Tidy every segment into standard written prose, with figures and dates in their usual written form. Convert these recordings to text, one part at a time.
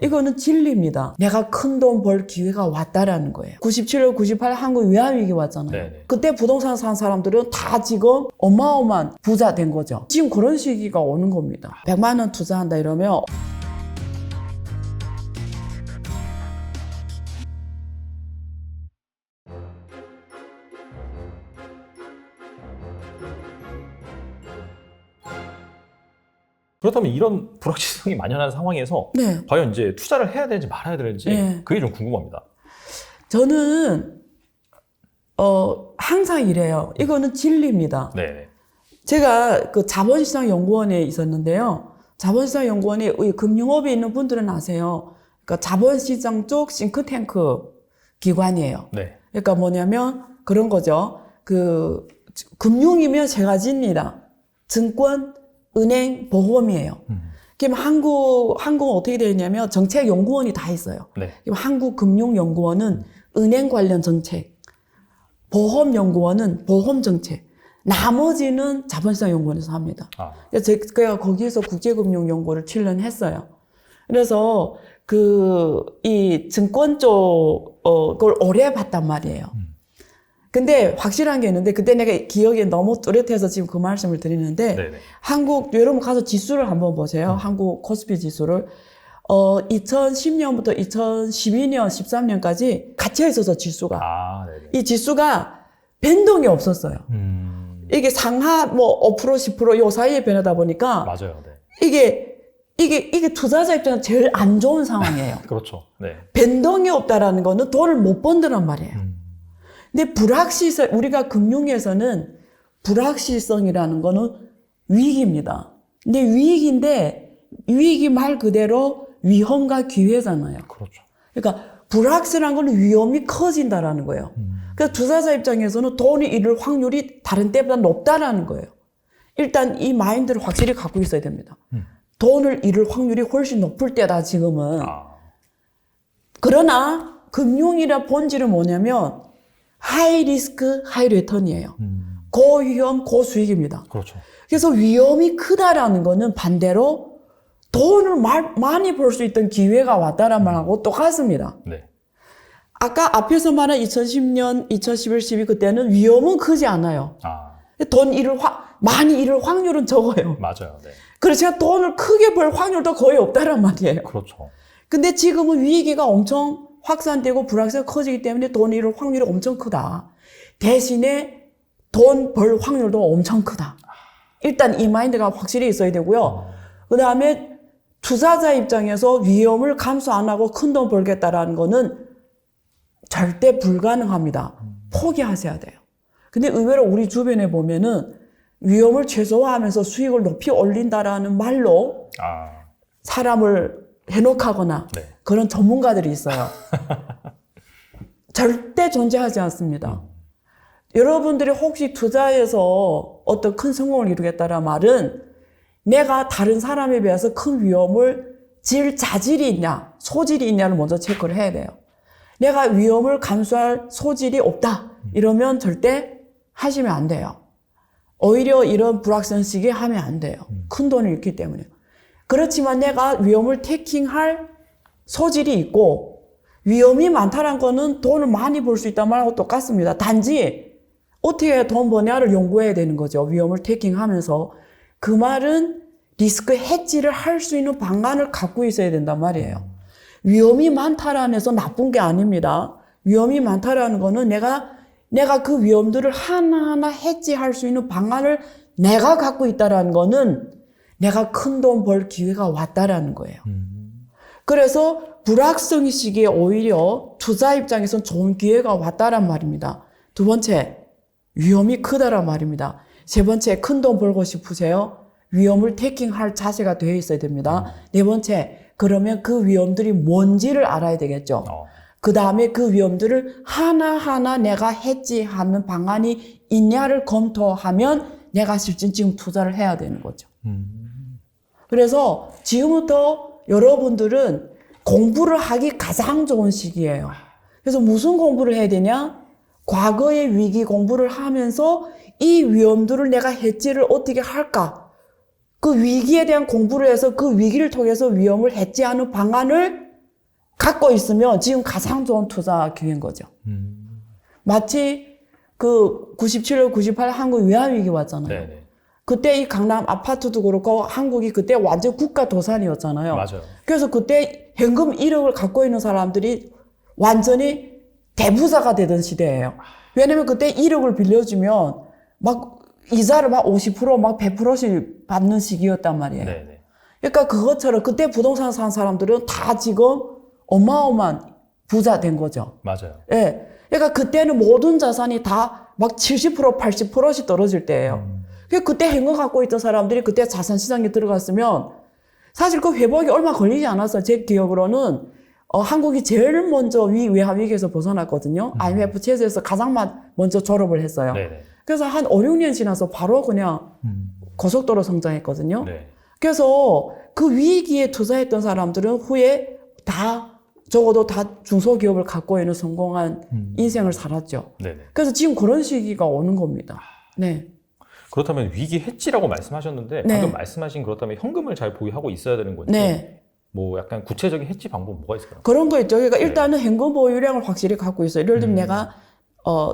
이거는 진리입니다. 내가 큰 돈 벌 기회가 왔다라는 거예요. 97년, 98년 한국 외환위기 왔잖아요. 네네. 그때 부동산 산 사람들은 다 지금 어마어마한 부자 된 거죠. 지금 그런 시기가 오는 겁니다. 100만 원 투자한다 이러면 그렇다면 이런 불확실성이 만연한 상황에서 네. 과연 이제 투자를 해야 되는지 말아야 되는지 네. 그게 좀 궁금합니다. 저는 항상 이래요. 이거는 진리입니다. 네. 제가 그 자본시장 연구원에 있었는데요. 자본시장 연구원이 금융업에 있는 분들은 아세요. 그러니까 자본시장 쪽 싱크탱크 기관이에요. 네. 그러니까 뭐냐면 그런 거죠. 그 금융이면 세 가지입니다. 증권, 은행, 보험이에요. 그럼 한국은 어떻게 되어 있냐면 정책연구원이 다 있어요. 네. 그럼 한국금융연구원은 은행 관련 정책, 보험연구원은 보험 정책, 나머지는 자본시장 연구원에서 합니다. 제가 거기에서 국제금융연구를 7년 했어요. 그래서 이 증권 쪽 그걸 오래 봤단 말이에요. 근데 확실한 게 있는데 그때 내가 기억이 너무 뚜렷해서 지금 그 말씀을 드리는데 네네. 한국 여러분 가서 지수를 한번 보세요. 한국 코스피 지수를 2010년부터 2012년, 13년까지 갇혀 있어서 지수가 네네. 이 지수가 변동이 없었어요. 이게 상하 5% 10% 요 사이에 변하다 보니까 맞아요. 네. 이게 투자자 입장에서 제일 안 좋은 상황이에요. 그렇죠. 네. 변동이 없다라는 거는 돈을 못 번다는 말이에요. 근데 불확실성, 우리가 금융에서는 불확실성이라는 거는 위기입니다. 근데 위기 말 그대로 위험과 기회잖아요. 그렇죠. 그러니까 불확실한 건 위험이 커진다라는 거예요. 그래서 투자자 입장에서는 돈이 잃을 확률이 다른 때보다 높다라는 거예요. 일단 이 마인드를 확실히 갖고 있어야 됩니다. 돈을 잃을 확률이 훨씬 높을 때다, 지금은. 그러나 금융이라 본질은 뭐냐면 하이 리스크, 하이 리턴이에요. 고위험, 고수익입니다. 그렇죠. 그래서 위험이 크다라는 거는 반대로 돈을 많이 벌 수 있던 기회가 왔다는 말하고 똑같습니다. 네. 아까 앞에서 말한 2010년, 2011, 12 그때는 위험은 크지 않아요. 많이 잃을 확률은 적어요. 맞아요. 네. 그래서 제가 돈을 크게 벌 확률도 거의 없다란 말이에요. 그렇죠. 근데 지금은 위기가 엄청 확산되고 불확실성이 커지기 때문에 돈 잃을 확률이 엄청 크다. 대신에 돈 벌 확률도 엄청 크다. 일단 이 마인드가 확실히 있어야 되고요. 그 다음에 투자자 입장에서 위험을 감수 안 하고 큰 돈 벌겠다라는 거는 절대 불가능합니다. 포기하셔야 돼요. 근데 의외로 우리 주변에 보면은 위험을 최소화하면서 수익을 높이 올린다라는 말로 사람을 해놓거나 네. 그런 전문가들이 있어요. 절대 존재하지 않습니다. 여러분들이 혹시 투자해서 어떤 큰 성공을 이루겠다는 말은 내가 다른 사람에 비해서 큰 위험을 질 자질이 있냐, 소질이 있냐를 먼저 체크를 해야 돼요. 내가 위험을 감수할 소질이 없다. 이러면 절대 하시면 안 돼요. 오히려 이런 불확실한 시기에 하면 안 돼요. 큰 돈을 잃기 때문에. 그렇지만 내가 위험을 태킹할 소질이 있고 위험이 많다는 거는 돈을 많이 벌 수 있다는 말하고 똑같습니다. 단지 어떻게 돈 버냐를 연구해야 되는 거죠. 위험을 태킹하면서. 그 말은 리스크 해지를 할 수 있는 방안을 갖고 있어야 된단 말이에요. 위험이 많다라는 해서 나쁜 게 아닙니다. 위험이 많다라는 거는 내가 그 위험들을 하나하나 해지할 수 있는 방안을 내가 갖고 있다라는 거는 내가 큰 돈 벌 기회가 왔다라는 거예요. 그래서 불확실성 시기에 오히려 투자 입장에서는 좋은 기회가 왔다란 말입니다. 두 번째, 위험이 크다란 말입니다. 세 번째, 큰 돈 벌고 싶으세요? 위험을 태킹할 자세가 되어 있어야 됩니다. 네 번째, 그러면 그 위험들이 뭔지를 알아야 되겠죠. 그 다음에 그 위험들을 하나하나 내가 해지하는 방안이 있냐를 검토하면 내가 실제 지금 투자를 해야 되는 거죠. 그래서 지금부터 여러분들은 공부를 하기 가장 좋은 시기예요. 그래서 무슨 공부를 해야 되냐? 과거의 위기 공부를 하면서 이 위험들을 내가 해지를 어떻게 할까? 그 위기에 대한 공부를 해서 그 위기를 통해서 위험을 해지하는 방안을 갖고 있으면 지금 가장 좋은 투자 기회인 거죠. 마치 그 97년, 98 한국 외환위기 왔잖아요. 네네. 그때 이 강남 아파트도 그렇고 한국이 그때 완전 국가 도산이었잖아요. 맞아요. 그래서 그때 현금 1억을 갖고 있는 사람들이 완전히 대부자가 되던 시대예요. 왜냐면 그때 1억을 빌려주면 막 이자를 막 50%, 막 100%씩 받는 시기였단 말이에요. 네네. 그러니까 그것처럼 그때 부동산 산 사람들은 다 지금 어마어마한 부자 된 거죠. 맞아요. 예. 그러니까 그때는 모든 자산이 다 막 70%, 80%씩 떨어질 때예요. 그때 현금 갖고 있던 사람들이 그때 자산 시장에 들어갔으면 사실 그 회복이 얼마 걸리지 않았어요. 제 기억으로는 한국이 제일 먼저 외환위기에서 벗어났거든요. IMF 체제에서 가장 먼저 졸업을 했어요. 네네. 그래서 한 5, 6년 지나서 바로 그냥 고속도로 성장했거든요. 네. 그래서 그 위기에 투자했던 사람들은 후에 다 적어도 다 중소기업을 갖고 있는 성공한 인생을 살았죠. 네네. 그래서 지금 그런 시기가 오는 겁니다. 네. 그렇다면 위기 해지라고 말씀하셨는데 네. 방금 말씀하신 그렇다면 현금을 잘 보유하고 있어야 되는 건지 네. 뭐 약간 구체적인 해지 방법 뭐가 있을까요? 그런 거 있죠. 그러니까 일단은 현금 보유량을 확실히 갖고 있어요. 예를 들면 내가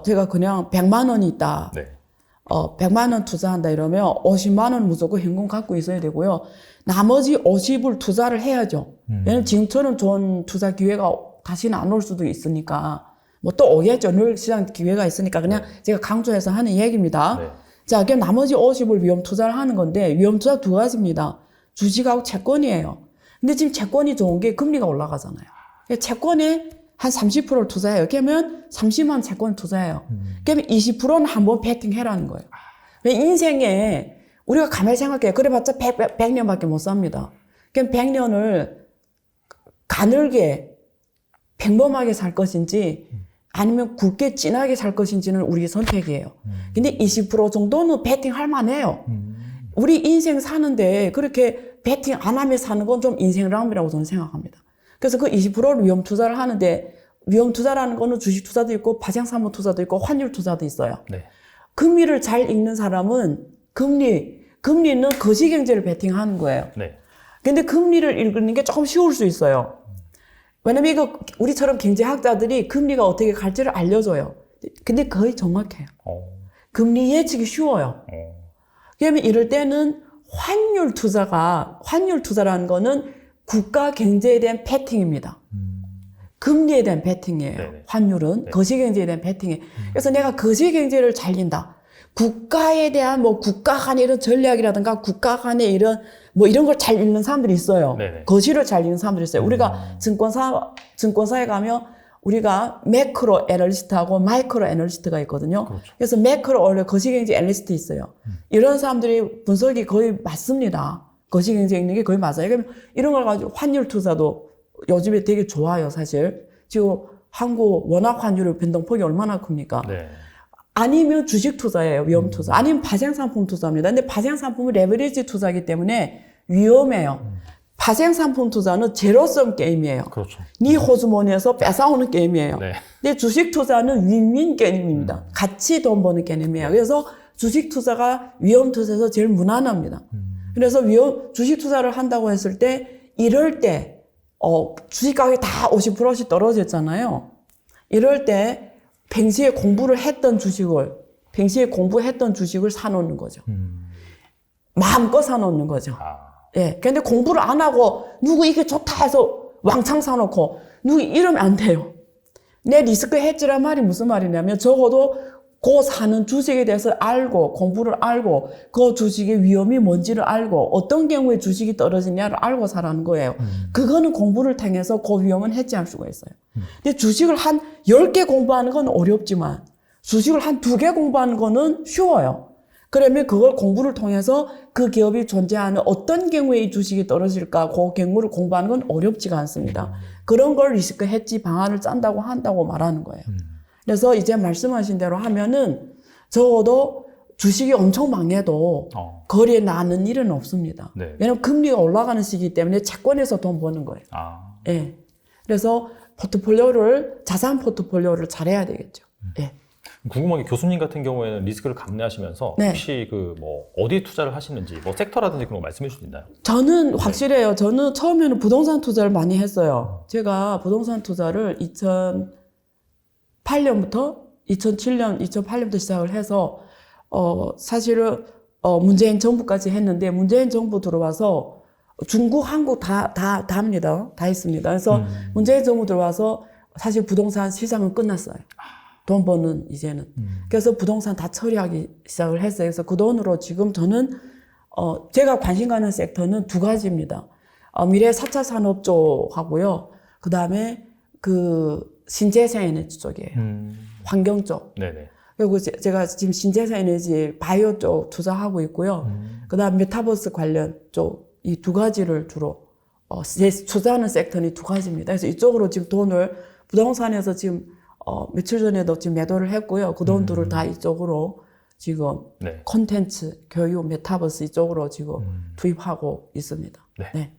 제가 그냥 100만 원이 있다. 네. 100만 원 투자한다 이러면 50만 원 무조건 현금 갖고 있어야 되고요. 나머지 50을 투자를 해야죠. 왜냐면 지금처럼 좋은 투자 기회가 다시는 안 올 수도 있으니까. 뭐 또 오겠죠. 늘 시장 기회가 있으니까 그냥 제가 강조해서 하는 얘기입니다. 네. 자, 그럼 나머지 50을 위험 투자를 하는 건데 위험 투자 두 가지입니다. 주식하고 채권이에요. 근데 지금 채권이 좋은 게 금리가 올라가잖아요. 채권에 한 30%를 투자해요. 그러면 30만 채권 투자해요. 그러면 20%는 한번 베팅해라는 거예요. 왜 인생에 우리가 가만히 생각해요. 그래봤자 100년밖에 못 삽니다. 그럼 100년을 가늘게 평범하게 살 것인지 아니면 굵게 진하게 살 것인지는 우리의 선택이에요. 근데 20% 정도는 베팅할 만해요. 우리 인생 사는데 그렇게 베팅 안 하며 사는 건 좀 인생람이라고 저는 생각합니다. 그래서 그 20%를 위험 투자를 하는데 위험 투자라는 거는 주식 투자도 있고 파생상품 투자도 있고 환율 투자도 있어요. 네. 금리를 잘 읽는 사람은 금리는 거시경제를 베팅하는 거예요. 네. 근데 금리를 읽는 게 조금 쉬울 수 있어요. 왜냐면 이거 우리처럼 경제학자들이 금리가 어떻게 갈지를 알려줘요. 근데 거의 정확해요. 금리 예측이 쉬워요. 그러면 이럴 때는 환율 투자라는 거는 국가 경제에 대한 베팅입니다. 금리에 대한 베팅이에요. 네네. 환율은 네. 거시경제에 대한 베팅이에요. 그래서 내가 거시경제를 잘린다. 국가에 대한 뭐 국가 간의 이런 전략이라든가 국가 간의 이런 걸 잘 읽는 사람들이 있어요. 네네. 거시를 잘 읽는 사람들이 있어요. 우리가 증권사에 가면 우리가 매크로 애널리스트하고 마이크로 애널리스트가 있거든요. 그렇죠. 그래서 매크로 원래 거시경제 애널리스트 있어요. 이런 사람들이 분석이 거의 맞습니다. 거시경제 읽는 게 거의 맞아요. 그러면 이런 걸 가지고 환율 투자도 요즘에 되게 좋아요, 사실. 지금 한국 원화 환율의 변동폭이 얼마나 큽니까? 네. 아니면 주식 투자예요, 위험 투자. 아니면 파생상품 투자입니다. 근데 파생상품은 레버리지 투자이기 때문에 위험해요. 파생상품 투자는 제로섬 게임이에요. 그렇죠. 네 호주머니에서 뺏어오는 게임이에요. 네. 근데 주식 투자는 윈윈 게임입니다. 같이 돈 버는 게임이에요. 그래서 주식 투자가 위험 투자에서 제일 무난합니다. 그래서 주식 투자를 한다고 했을 때 이럴 때 주식 가격이 다 50%씩 떨어졌잖아요. 이럴 때 평시에 공부했던 주식을 사놓는 거죠. 마음껏 사놓는 거죠. 예. 근데 공부를 안 하고, 누구 이게 좋다 해서 왕창 사놓고, 누구 이러면 안 돼요. 내 리스크 헤지란 말이 무슨 말이냐면, 적어도 그 사는 주식에 대해서 알고, 공부를 알고, 그 주식의 위험이 뭔지를 알고, 어떤 경우에 주식이 떨어지냐를 알고 사라는 거예요. 그거는 공부를 통해서 그 위험은 해지할 수가 있어요. 근데 주식을 한 10개 공부하는 건 어렵지만, 주식을 한 2개 공부하는 거는 쉬워요. 그러면 그걸 공부를 통해서 그 기업이 존재하는 어떤 경우에 이 주식이 떨어질까, 그 경우를 공부하는 건 어렵지가 않습니다. 그런 걸 리스크 해지 방안을 짠다고 한다고 말하는 거예요. 그래서 이제 말씀하신 대로 하면은 적어도 주식이 엄청 망해도 거리에 나는 일은 없습니다. 네. 왜냐면 금리가 올라가는 시기 때문에 채권에서 돈 버는 거예요. 예. 그래서 자산 포트폴리오를 잘해야 되겠죠. 예. 궁금한 게 교수님 같은 경우에는 리스크를 감내하시면서 네. 혹시 그 뭐 어디에 투자를 하시는지 뭐 섹터라든지 그런 거 말씀해 주실 수 있나요? 저는 확실해요. 저는 처음에는 부동산 투자를 많이 했어요. 제가 부동산 투자를 2008년부터 2007년, 2008년부터 시작을 해서 사실은 문재인 정부까지 했는데 문재인 정부 들어와서 중국, 한국 다 합니다. 다 했습니다. 그래서 문재인 정부 들어와서 사실 부동산 시장은 끝났어요. 돈 버는 이제는. 그래서 부동산 다 처리하기 시작을 했어요. 그래서 그 돈으로 지금 저는 제가 관심 가는 섹터는 두 가지입니다. 미래 4차 산업 쪽하고요. 그 다음에 그 신재생 에너지 쪽이에요. 환경 쪽. 네네. 그리고 제가 지금 신재생 에너지 바이오 쪽 투자하고 있고요. 그 다음 메타버스 관련 쪽 이 두 가지를 주로 제 투자하는 섹터는 두 가지입니다. 그래서 이쪽으로 지금 돈을 부동산에서 지금 며칠 전에도 지금 매도를 했고요. 그 돈들을 다 이쪽으로 지금 네. 콘텐츠, 교육, 메타버스 이쪽으로 지금 투입하고 있습니다. 네. 네.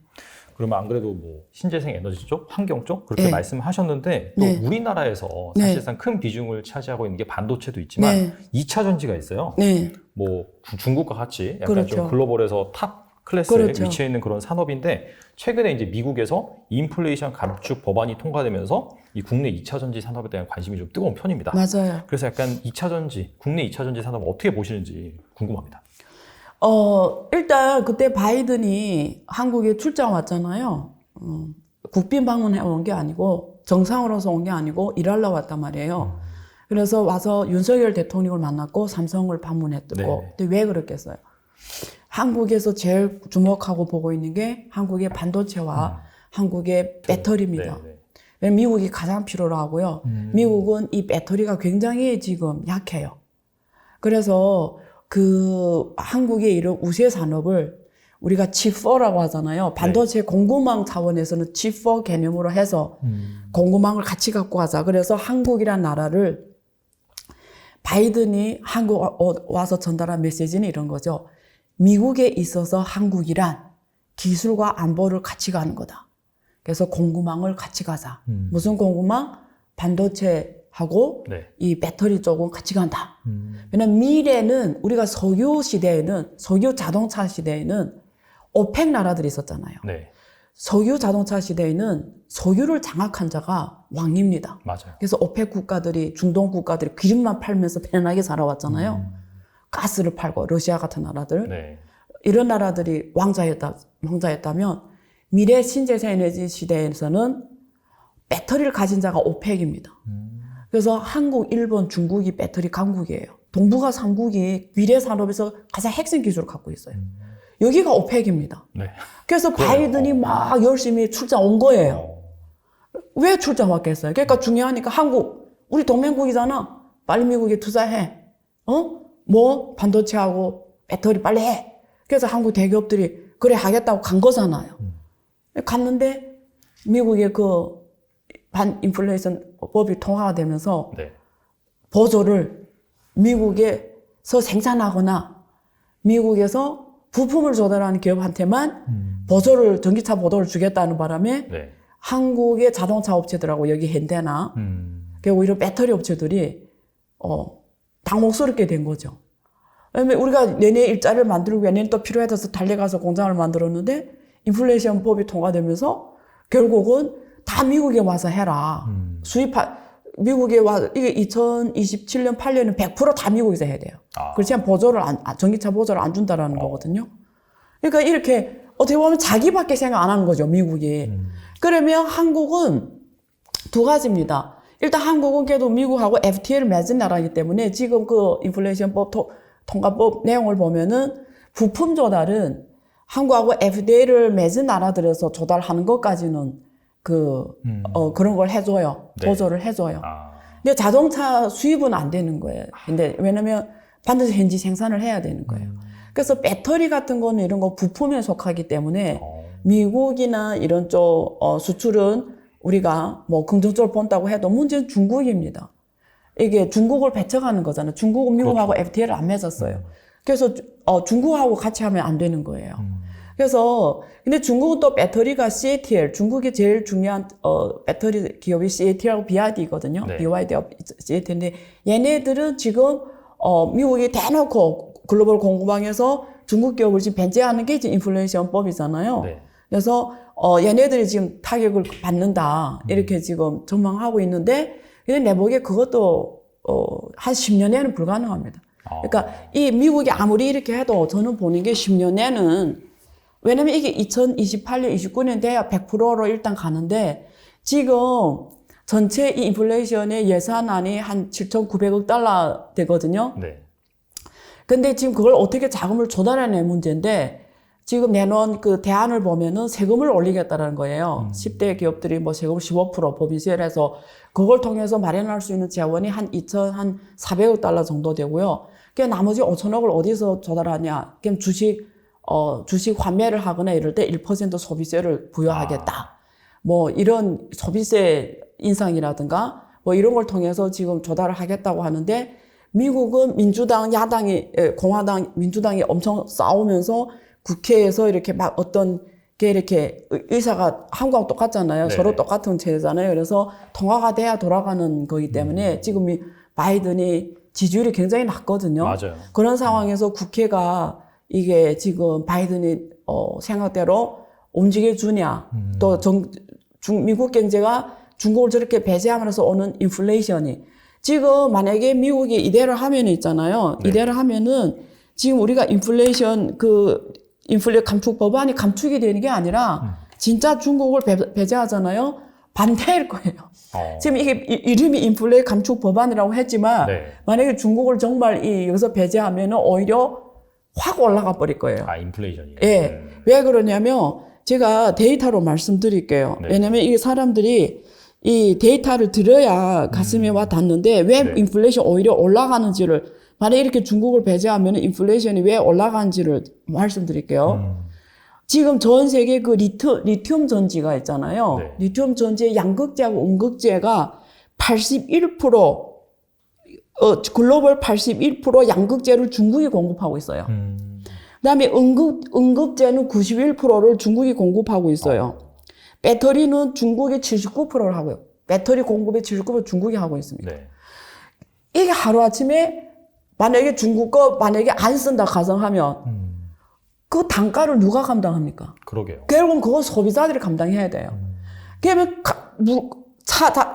그러면 안 그래도 뭐 신재생 에너지 쪽, 환경 쪽 그렇게 네. 말씀하셨는데 또 네. 우리나라에서 네. 사실상 큰 비중을 차지하고 있는 게 반도체도 있지만 네. 2차 전지가 있어요. 네. 뭐 중국과 같이 약간 그렇죠. 좀 글로벌에서 탑 클래스에 그렇죠. 위치해 있는 그런 산업인데 최근에 이제 미국에서 인플레이션 감축 법안이 통과되면서 이 국내 2차 전지 산업에 대한 관심이 좀 뜨거운 편입니다. 맞아요. 그래서 약간 2차 전지, 국내 2차 전지 산업 어떻게 보시는지 궁금합니다. 일단 그때 바이든이 한국에 출장 왔잖아요. 국빈 방문해 온 게 아니고 정상으로서 온 게 아니고 일하러 왔단 말이에요. 그래서 와서 윤석열 대통령을 만났고 삼성을 방문했고. 네. 근데 왜 그랬겠어요? 한국에서 제일 주목하고 보고 있는 게 한국의 반도체와 한국의 배터리입니다. 네, 네. 왜냐면 미국이 가장 필요로 하고요. 미국은 이 배터리가 굉장히 지금 약해요. 그래서 그 한국의 이런 우세 산업을 우리가 G4라고 하잖아요. 반도체 공급망 차원에서는 G4 개념으로 해서 공급망을 같이 갖고 가자. 그래서 한국이란 나라를 바이든이 한국 와서 전달한 메시지는 이런 거죠. 미국에 있어서 한국이란 기술과 안보를 같이 가는 거다. 그래서 공급망을 같이 가자. 무슨 공급망? 반도체하고 네. 이 배터리 쪽은 같이 간다. 왜냐면 미래는 우리가 석유 시대에는 석유 자동차 시대에는 오펙 나라들이 있었잖아요. 네. 석유 자동차 시대에는 석유를 장악한 자가 왕입니다. 맞아요. 그래서 오펙 국가들이 중동 국가들이 기름만 팔면서 편안하게 살아왔잖아요. 가스를 팔고 러시아 같은 나라들 네. 이런 나라들이 왕자였다면 미래 신재생 에너지 시대에서는 배터리를 가진 자가 오펙입니다. 그래서 한국, 일본, 중국이 배터리 강국이에요. 동북아 3국이 미래 산업에서 가장 핵심 기술을 갖고 있어요. 여기가 오펙입니다. 네. 그래서 바이든이 막 열심히 출장 온 거예요. 왜 출장 왔겠어요? 그러니까 중요하니까 한국, 우리 동맹국이잖아. 빨리 미국에 투자해. 뭐 반도체하고 배터리 빨리 해. 그래서 한국 대기업들이 그래 하겠다고 간 거잖아요. 갔는데 미국의 그 반인플레이션 법이 통과가 되면서 네. 보조를 미국에서 생산하거나 미국에서 부품을 조달하는 기업한테만 보조를 전기차 보조를 주겠다는 바람에 네. 한국의 자동차 업체들하고 여기 현대나 그리고 오히려 배터리 업체들이 당혹스럽게 된 거죠. 왜냐면 우리가 내내 일자리를 만들고 내년 또 필요해서 달려가서 공장을 만들었는데 인플레이션 법이 통과되면서 결국은 다 미국에 와서 해라. 미국에 와, 이게 2027년, 8년은 100% 다 미국에서 해야 돼요. 그렇지 않으면 보조를 전기차 보조를 안 준다라는 거거든요. 그러니까 이렇게 어떻게 보면 자기밖에 생각 안 하는 거죠, 미국이. 그러면 한국은 두 가지입니다. 일단 한국은 그래도 미국하고 FTA를 맺은 나라이기 때문에 지금 그 인플레이션법 통과법 내용을 보면은 부품 조달은 한국하고 FTA를 맺은 나라들에서 조달하는 것까지는 그런 걸 해줘요. 네. 보조를 해줘요. 근데 자동차 수입은 안 되는 거예요. 근데 왜냐면 반드시 현지 생산을 해야 되는 거예요. 그래서 배터리 같은 거는 이런 거 부품에 속하기 때문에 미국이나 이런 쪽 수출은 우리가 뭐 긍정적으로 본다고 해도 문제는 중국입니다. 이게 중국을 배척하는 거잖아요. 중국은 미국하고 그렇죠. FTA를 안 맺었어요. 그래서 중국하고 같이 하면 안 되는 거예요. 그래서 근데 중국은 또 배터리가 CATL, 중국의 제일 중요한 배터리 기업이 CATL하고 BYD거든요. 네. BYD하고 CATL인데 얘네들은 지금 미국이 대놓고 글로벌 공급망에서 중국 기업을 지금 배제하는 게 지금 인플레이션법이잖아요. 네. 그래서 얘네들이 지금 타격을 받는다 이렇게 지금 전망하고 있는데 근데 내 보기에 그것도 한 10년에는 불가능합니다. 그러니까 이 미국이 아무리 이렇게 해도 저는 보는 게 10년에는 왜냐면 이게 2028년, 29년 돼야 100%로 일단 가는데 지금 전체 이 인플레이션의 예산안이 한 7,900억 달러 되거든요. 네. 근데 지금 그걸 어떻게 자금을 조달해낼 문제인데 지금 내놓은 그 대안을 보면은 세금을 올리겠다라는 거예요. 10대 기업들이 뭐 세금 15% 법인세를 해서 그걸 통해서 마련할 수 있는 재원이 한 2,400억 달러 정도 되고요. 그 나머지 5천억을 어디서 조달하냐? 그럼 주식 환매를 하거나 이럴 때 1% 소비세를 부여하겠다. 뭐 이런 소비세 인상이라든가 뭐 이런 걸 통해서 지금 조달을 하겠다고 하는데 미국은 공화당, 민주당이 엄청 싸우면서 국회에서 이렇게 막 어떤 게 이렇게 의사가 한국하고 똑같잖아요. 네네. 서로 똑같은 체제잖아요. 그래서 통화가 돼야 돌아가는 거기 때문에 지금 이 바이든이 지지율이 굉장히 낮거든요. 맞아요. 그런 상황에서 국회가 이게 지금 바이든이 생각대로 움직여주냐. 또 미국 경제가 중국을 저렇게 배제하면서 오는 인플레이션이 지금 만약에 미국이 이대로 하면 있잖아요. 네. 이대로 하면은 지금 우리가 인플레 감축 법안이 감축이 되는 게 아니라 진짜 중국을 배제하잖아요. 반대일 거예요. 지금 이게 이름이 인플레 감축 법안이라고 했지만 네. 만약에 중국을 정말 여기서 배제하면은 오히려 확 올라가 버릴 거예요. 인플레이션이요. 예. 왜 그러냐면 제가 데이터로 말씀드릴게요. 네. 왜냐면 이게 사람들이 이 데이터를 들어야 가슴에 와 닿는데 왜 네. 인플레이션 오히려 올라가는지를 만약에 이렇게 중국을 배제하면 인플레이션이 왜 올라가는지를 말씀드릴게요. 지금 전 세계 그 리튬 전지가 있잖아요. 네. 리튬 전지의 양극재하고 음극재가 81% 글로벌 81% 양극재를 중국이 공급하고 있어요. 그다음에 음극재는 91%를 중국이 공급하고 있어요. 배터리는 중국이 79%를 하고요. 배터리 공급의 79% 중국이 하고 있습니다. 네. 이게 하루아침에 만약에 중국 거 만약에 안 쓴다 가정하면 그 단가를 누가 감당합니까? 그러게요. 결국은 그건 소비자들이 감당해야 돼요. 그러면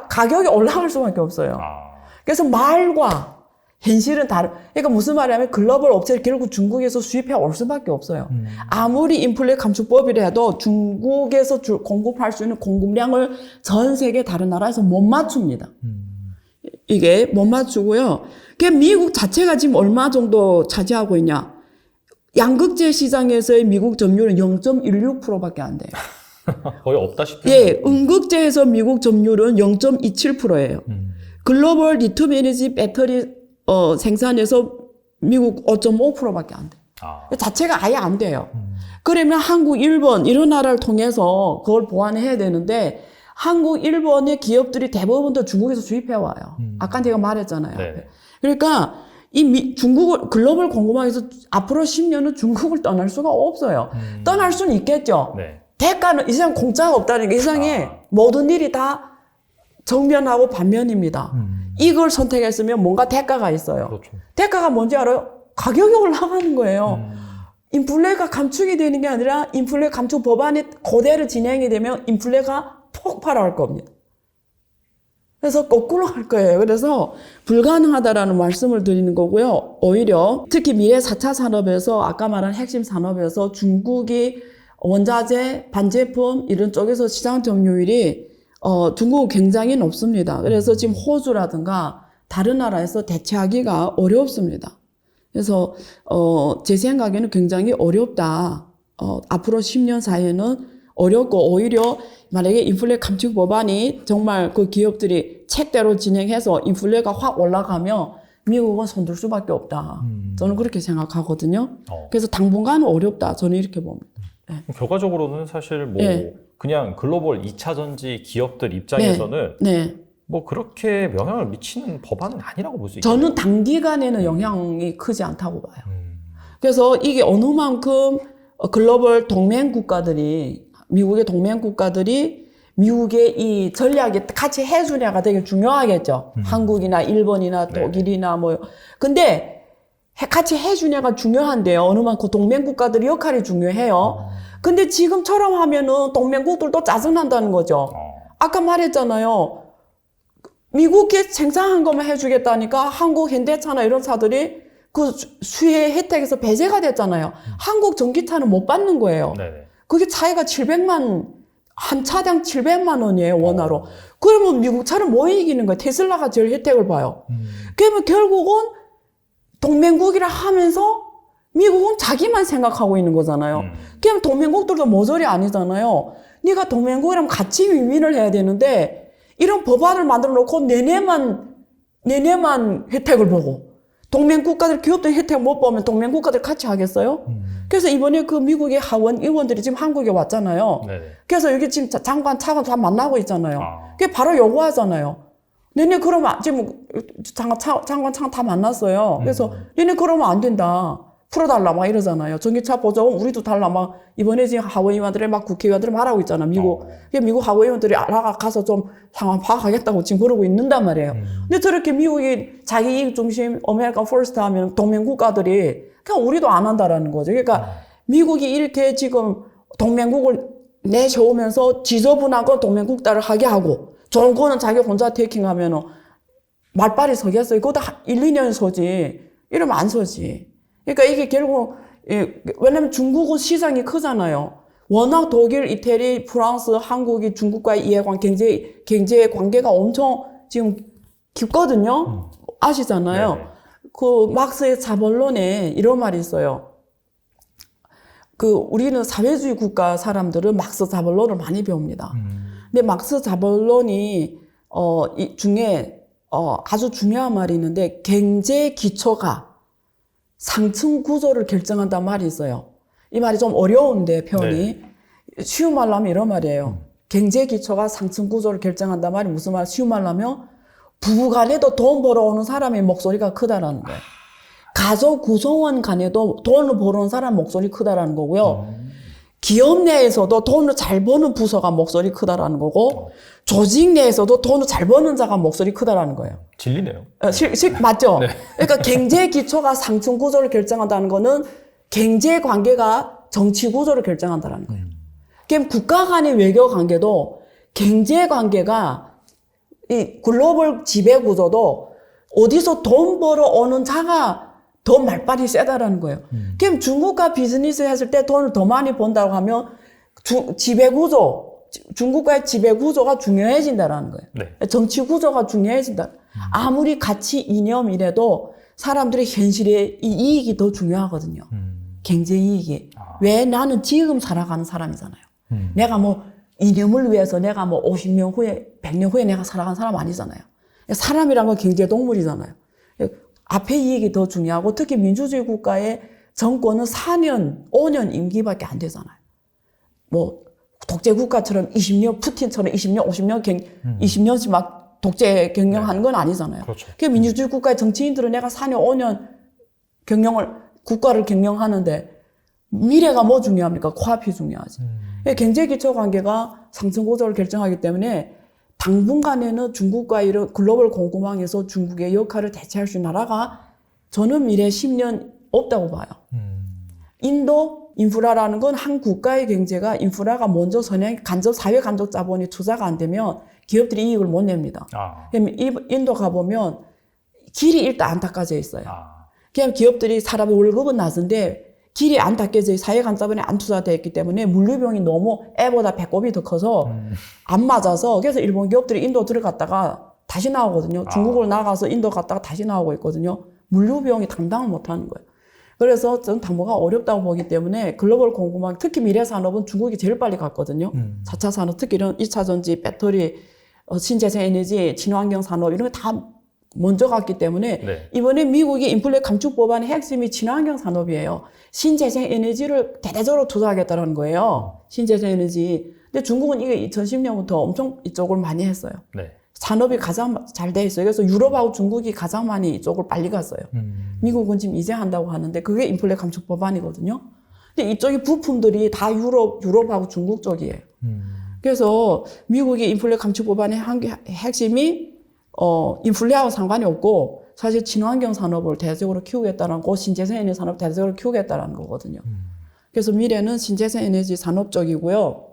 가격이 올라갈 수밖에 없어요. 그래서 말과 현실은 다른. 그러니까 무슨 말이냐면 글로벌 업체를 결국 중국에서 수입해 올 수밖에 없어요. 아무리 인플레 감축법이라 해도 중국에서 공급할 수 있는 공급량을 전 세계 다른 나라에서 못 맞춥니다. 이게 못 맞추고요. 미국 자체가 지금 얼마 정도 차지하고 있냐? 양극재 시장에서의 미국 점유율은 0.16%밖에 안 돼요. 거의 없다시피. 예, 음극재에서 미국 점유율은 0.27%예요. 글로벌 리튬 에너지 배터리 생산에서 미국 5.5%밖에 안 돼요. 자체가 아예 안 돼요. 그러면 한국, 일본 이런 나라를 통해서 그걸 보완해야 되는데 한국, 일본의 기업들이 대부분 다 중국에서 수입해 와요. 아까 제가 말했잖아요. 네. 그러니까 중국을 글로벌 공급망에서 앞으로 10년은 중국을 떠날 수가 없어요. 떠날 수는 있겠죠. 네. 대가는 이 세상 공짜가 없다는 게 이 세상에 모든 일이 다 정면하고 반면입니다. 이걸 선택했으면 뭔가 대가가 있어요. 그렇죠. 대가가 뭔지 알아요? 가격이 올라가는 거예요. 인플레가 감축이 되는 게 아니라 인플레 감축 법안이 그대로 진행이 되면 인플레가 폭발할 겁니다. 그래서 거꾸로 갈 거예요. 그래서 불가능하다라는 말씀을 드리는 거고요. 오히려 특히 미래 4차 산업에서 아까 말한 핵심 산업에서 중국이 원자재, 반제품 이런 쪽에서 시장 점유율이 중국은 굉장히 높습니다. 그래서 지금 호주라든가 다른 나라에서 대체하기가 어렵습니다. 그래서 제 생각에는 굉장히 어렵다. 앞으로 10년 사이에는 어렵고 오히려 만약에 인플레 감축 법안이 정말 그 기업들이 책대로 진행해서 인플레가 확 올라가면 미국은 손들 수밖에 없다. 저는 그렇게 생각하거든요. 그래서 당분간은 어렵다. 저는 이렇게 봅니다. 네. 결과적으로는 사실 뭐 네. 그냥 글로벌 2차 전지 기업들 입장에서는 네. 뭐 그렇게 영향을 미치는 법안은 아니라고 볼 수 있어요. 저는 단기간에는 영향이 크지 않다고 봐요. 그래서 이게 어느 만큼 글로벌 동맹 국가들이, 미국의 동맹 국가들이 미국의 이 전략에 같이 해주냐가 되게 중요하겠죠. 한국이나 일본이나 독일이나 뭐. 근데 같이 해주냐가 중요한데요. 어느 만큼 동맹 국가들의 역할이 중요해요. 근데 지금처럼 하면은 동맹국들도 짜증난다는 거죠. 아까 말했잖아요. 미국에 생산한 것만 해주겠다니까 한국 현대차나 이런 차들이 그 수혜 혜택에서 배제가 됐잖아요. 한국 전기차는 못 받는 거예요. 네네. 그게 차이가 700만, 한 차당 700만 원이에요, 원화로. 그러면 미국 차는 뭐 이기는 거예요? 테슬라가 제일 혜택을 봐요. 그러면 결국은 동맹국이라 하면서 미국은 자기만 생각하고 있는 거잖아요. 그럼 동맹국들도 모조리 아니잖아요. 네가 동맹국이라면 같이 윈윈을 해야 되는데 이런 법안을 만들어 놓고 내내만 혜택을 보고 동맹 국가들 기업들 혜택 못 보면 동맹 국가들 같이 하겠어요? 그래서 이번에 그 미국의 하원 의원들이 지금 한국에 왔잖아요. 네네. 그래서 여기 지금 장관, 차관 다 만나고 있잖아요. 그게 바로 요구하잖아요. 너네 그러면 지금 장관 차관 다 만났어요. 그래서 너네 그러면 안 된다. 풀어달라 막 이러잖아요. 전기차 보조금 우리도 달라 막 이번에 지금 하원의원들이 막 국회의원들이 말하고 있잖아. 미국 하원의원들이 알아가서 좀 상황 파악하겠다고 지금 그러고 있는단 말이에요. 근데 저렇게 미국이 자기 이익 중심 아메리카 퍼스트 하면 동맹 국가들이 그냥 우리도 안 한다라는 거죠. 그러니까 미국이 이렇게 지금 동맹국을 내세우면서 지저분하고 동맹국가를 하게 하고 좋은 거는 자기 혼자 테이킹하면은 말빨이 서겠어요. 그것도 1, 2년 서지. 이러면 안 서지. 그러니까 이게 결국, 왜냐면 중국은 시장이 크잖아요. 워낙 독일, 이태리, 프랑스, 한국이 중국과의 경제 관계가 엄청 지금 깊거든요. 아시잖아요. 네네. 그 막스의 자본론에 이런 말이 있어요. 우리는 사회주의 국가 사람들은 막스 자본론을 많이 배웁니다. 근데 막스 자본론이, 이 중에, 아주 중요한 말이 있는데, 경제 기초가 상층 구조를 결정한다는 말이 있어요. 이 말이 좀 어려운데 표현이 쉬운 말로 하면 이런 말이에요. 경제 기초가 상층 구조를 결정한다는 말이 무슨 말? 쉬운 말로 하면 부부간에도 돈 벌어오는 사람의 목소리가 크다라는 거예요. 가족 구성원 간에도 돈을 벌어오는 사람 목소리 크다라는 거고요. 기업 내에서도 돈을 잘 버는 부서가 목소리 크다라는 거고 조직 내에서도 돈을 잘 버는 자가 목소리 크다라는 거예요. 진리네요. 맞죠? 네. 그러니까 경제 기초가 상층 구조를 결정한다는 거는 경제 관계가 정치 구조를 결정한다는 거예요. 그럼 국가 간의 외교 관계도 경제 관계가 이 글로벌 지배 구조도 어디서 돈 벌어오는 자가 더 말빨이 세다라는 거예요. 그럼 중국과 비즈니스 했을 때 돈을 더 많이 번다고 하면 중국과의 지배 구조가 중요해진다라는 거예요. 네. 정치 구조가 중요해진다. 아무리 가치 이념이라도 사람들의 현실의 이 이익이 더 중요하거든요. 경제 이익이. 왜 나는 지금 살아가는 사람이잖아요. 내가 뭐 이념을 위해서 내가 뭐 50년 후에 100년 후에 내가 살아가는 사람 아니잖아요. 사람이란 건 경제 동물이잖아요. 앞의 이익이 더 중요하고 특히 민주주의 국가의 정권은 4년, 5년 임기밖에 안 되잖아요. 뭐 독재 국가처럼 20년, 푸틴처럼 20년, 20년씩 막 독재 경영하는 건 아니잖아요. 그렇죠. 그 민주주의 국가의 정치인들은 내가 4년, 5년 국가를 경영하는데 미래가 뭐 중요합니까? 코앞이 중요하지. 경제 기초 관계가 상승 구조를 결정하기 때문에 당분간에는 중국과 이런 글로벌 공급망에서 중국의 역할을 대체할 수 있는 나라가 저는 미래 10년 없다고 봐요. 인도 인프라라는 건 한 국가의 경제가 인프라가 먼저 사회 간접 자본이 투자가 안 되면 기업들이 이익을 못 냅니다. 그러면 인도 가보면 길이 일단 안 닦아져 있어요. 그냥 기업들이 사람의 월급은 낮은데 길이 안 닦여져 사회 간접자본에 안 투자되어 있기 때문에 물류비용이 너무 애보다 배꼽이 더 커서 안 맞아서 그래서 일본 기업들이 인도 들어갔다가 다시 나오거든요. 중국으로 나가서 인도 갔다가 다시 나오고 있거든요. 물류비용이 감당을 못하는 거예요. 그래서 저는 당분간 어렵다고 보기 때문에 글로벌 공급망, 특히 미래 산업은 중국이 제일 빨리 갔거든요. 4차 산업, 특히 이런 2차 전지, 배터리, 신재생 에너지, 친환경 산업 이런 거 다 먼저 갔기 때문에 이번에 미국이 인플레 감축 법안의 핵심이 친환경 산업이에요. 신재생 에너지를 대대적으로 투자하겠다는 거예요. 신재생 에너지. 근데 중국은 이게 2010년부터 엄청 이쪽을 많이 했어요. 산업이 가장 잘 돼 있어요. 그래서 유럽하고 중국이 가장 많이 이쪽을 빨리 갔어요. 미국은 지금 이제 한다고 하는데 그게 인플레 감축 법안이거든요. 근데 이쪽이 부품들이 다 유럽하고 중국 쪽이에요. 그래서 미국이 인플레 감축 법안의 핵심이 인플레하고 상관이 없고 사실 친환경 산업을 대대적으로 키우겠다는 거, 신재생 에너지 산업을 대대적으로 키우겠다는 거거든요. 그래서 미래는 신재생 에너지 산업 쪽이고요.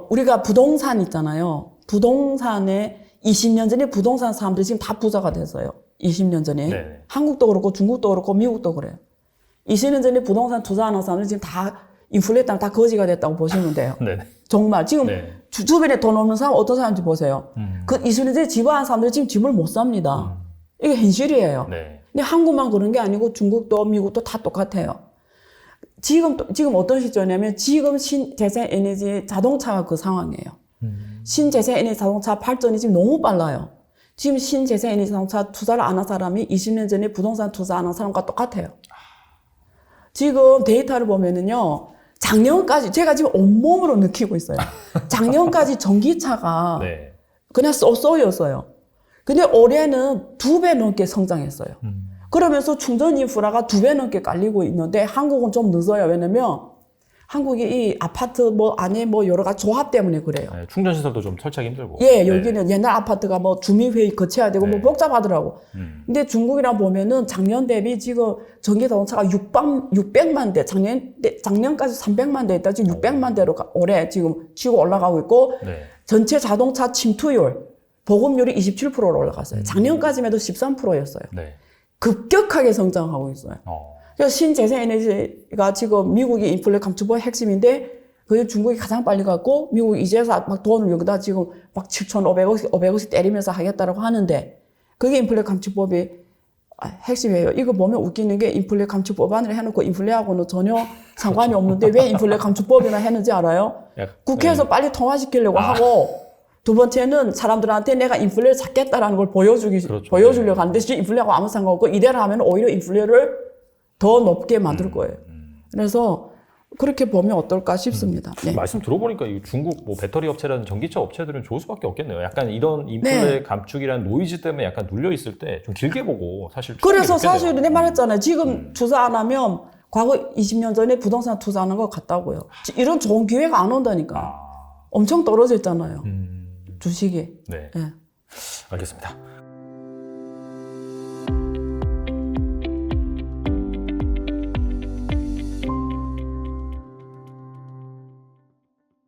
우리가 부동산 있잖아요. 부동산에 20년 전에 부동산 사람들이 지금 다 부자가 됐어요. 20년 전에. 네. 한국도 그렇고 중국도 그렇고 미국도 그래요. 20년 전에 부동산 투자하는 사람들이 지금 다 인플레 때문에 다 거지가 됐다고 보시면 돼요. 네. 정말 지금 네. 주변에 돈 없는 사람 어떤 사람인지 보세요. 그 20년 전에 집하는 사람들이 지금 집을 못 삽니다. 이게 현실이에요. 네. 근데 한국만 그런 게 아니고 중국도 미국도 다 똑같아요. 지금 어떤 시점이냐면 지금 신재생 에너지 자동차가 그 상황이에요. 신재생 에너지 자동차 발전이 지금 너무 빨라요. 지금 신재생 에너지 자동차 투자를 안 한 사람이 20년 전에 부동산 투자 안 한 사람과 똑같아요. 지금 데이터를 보면은요, 작년까지 제가 지금 온몸으로 느끼고 있어요. 작년까지 전기차가 네. 그냥 쏘쏘였어요. 근데 올해는 2배 넘게 성장했어요. 그러면서 충전 인프라가 2배 넘게 깔리고 있는데 한국은 좀 늦어요. 왜냐면 한국이 이 아파트 안에 여러 가지 조합 때문에 그래요. 네, 충전 시설도 좀 설치하기 힘들고. 예, 여기는 옛날 아파트가 주민회의 거쳐야 되고 네. 복잡하더라고. 근데 중국이랑 보면은 작년 대비 지금 전기 자동차가 600만 대, 작년까지 300만 대 있다. 지금 600만 대로 올해 지금 치고 올라가고 있고, 네. 전체 자동차 침투율, 보급률이 27%로 올라갔어요. 작년까지만 해도 13%였어요. 네. 급격하게 성장하고 있어요. 그래서 신재생 에너지가 지금 미국이 인플레 감축법의 핵심인데, 그게 중국이 가장 빨리 갔고, 미국이 이제서 막 돈을 여기다 지금 막 7,500억씩 때리면서 하겠다라고 하는데, 그게 인플레 감축법의 핵심이에요. 이거 보면 웃기는 게 인플레 감축 법안을 해놓고 인플레하고는 전혀 상관이 없는데 왜 인플레 감축법이나 했는지 알아요? 국회에서 빨리 통과시키려고 하고, 두 번째는 사람들한테 내가 인플레를 잡겠다라는 걸 보여주려고 하는데, 지금 인플레하고 아무 상관없고, 이대로 하면 오히려 인플레를 더 높게 만들 거예요. 그래서 그렇게 보면 어떨까 싶습니다. 네. 말씀 들어보니까 이 중국 배터리 업체라든 전기차 업체들은 좋을 수밖에 없겠네요. 약간 이런 인플레 감축이라는 노이즈 때문에 약간 눌려 있을 때 좀 길게 보고 사실. 그래서 사실 내 말했잖아요. 지금 투자 안 하면 과거 20년 전에 부동산 투자하는 것 같다고요. 이런 좋은 기회가 안 온다니까. 엄청 떨어져 있잖아요. 주식이. 네. 네. 알겠습니다.